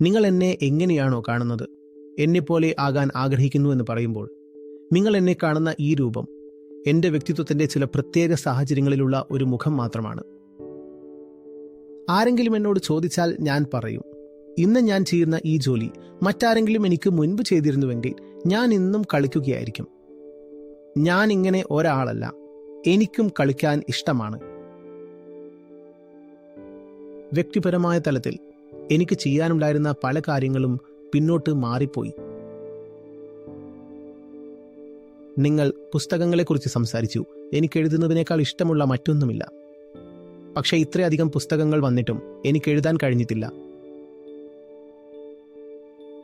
നിങ്ങൾ എന്നെ എങ്ങനെയാണോ കാണുന്നത്, എന്നെപ്പോലെ ആകാൻ ആഗ്രഹിക്കുന്നു എന്ന് പറയുമ്പോൾ, നിങ്ങൾ എന്നെ കാണുന്ന ഈ രൂപം എൻ്റെ വ്യക്തിത്വത്തിൻ്റെ ചില പ്രത്യേക സാഹചര്യങ്ങളിലുള്ള ഒരു മുഖം മാത്രമാണ്. ആരെങ്കിലും എന്നോട് ചോദിച്ചാൽ ഞാൻ പറയും, ഇന്ന് ഞാൻ ചെയ്യുന്ന ഈ ജോലി മറ്റാരെങ്കിലും എനിക്ക് മുൻപ് ചെയ്തിരുന്നുവെങ്കിൽ ഞാൻ ഇന്നും കളിക്കുകയായിരിക്കും. ഞാൻ ഇങ്ങനെ ഒരാളല്ല, എനിക്കും കളിക്കാൻ ഇഷ്ടമാണ്. വ്യക്തിപരമായ തലത്തിൽ എനിക്ക് ചെയ്യാനുണ്ടായിരുന്ന പല കാര്യങ്ങളും പിന്നോട്ട് മാറിപ്പോയി. നിങ്ങൾ പുസ്തകങ്ങളെക്കുറിച്ച് സംസാരിച്ചു. എനിക്ക് എഴുതുന്നതിനേക്കാൾ ഇഷ്ടമുള്ള മറ്റൊന്നുമില്ല. പക്ഷേ ഇത്രയധികം പുസ്തകങ്ങൾ വന്നിട്ടും എനിക്ക് എഴുതാൻ കഴിഞ്ഞിട്ടില്ല.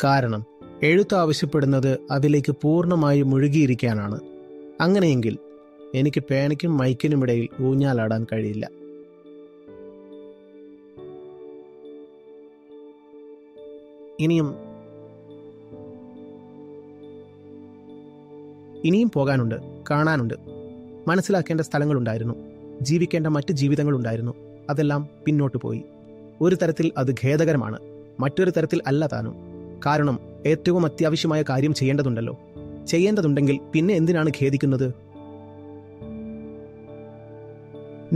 കാരണം എഴുത്ത് ആവശ്യപ്പെടുന്നത് അതിലേക്ക് പൂർണ്ണമായി മുഴുകിയിരിക്കാനാണ്. അങ്ങനെയെങ്കിൽ എനിക്ക് പേനയ്ക്കും മൈക്കിനുമിടയിൽ ഊഞ്ഞാലാടാൻ കഴിയില്ല. ഇനിയും പോകാനുണ്ട്, കാണാനുണ്ട്. മനസ്സിലാക്കേണ്ട സ്ഥലങ്ങളുണ്ടായിരുന്നു, ജീവിക്കേണ്ട മറ്റ് ജീവിതങ്ങളുണ്ടായിരുന്നു. അതെല്ലാം പിന്നോട്ട് പോയി. ഒരു തരത്തിൽ അത് ഖേദകരമാണ്, മറ്റൊരു തരത്തിൽ അല്ല താനും. കാരണം ഏറ്റവും അത്യാവശ്യമായ കാര്യം ചെയ്യേണ്ടതുണ്ടല്ലോ. ചെയ്യേണ്ടതുണ്ടെങ്കിൽ പിന്നെ എന്തിനാണ് ഖേദിക്കുന്നത്?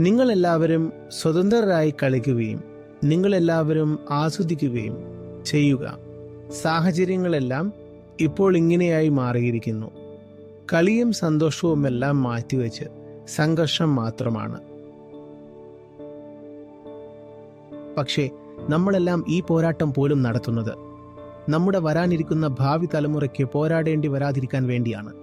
നിങ്ങളെല്ലാവരും സ്വതന്ത്രരായി കളിക്കുകയും നിങ്ങളെല്ലാവരും ആസ്വദിക്കുകയും ചെയ്യുക. സാഹചര്യങ്ങളെല്ലാം ഇപ്പോൾ ഇങ്ങനെയായി മാറിയിരിക്കുന്നു. കളിയും സന്തോഷവുമെല്ലാം മാറ്റിവെച്ച് സംഘർഷം മാത്രമാണ്. പക്ഷേ നമ്മളെല്ലാം ഈ പോരാട്ടം പോലും നടത്തുന്നത് നമ്മുടെ വരാനിരിക്കുന്ന ഭാവി തലമുറയ്ക്ക് പോരാടേണ്ടി വരാതിരിക്കാൻ വേണ്ടിയാണ്.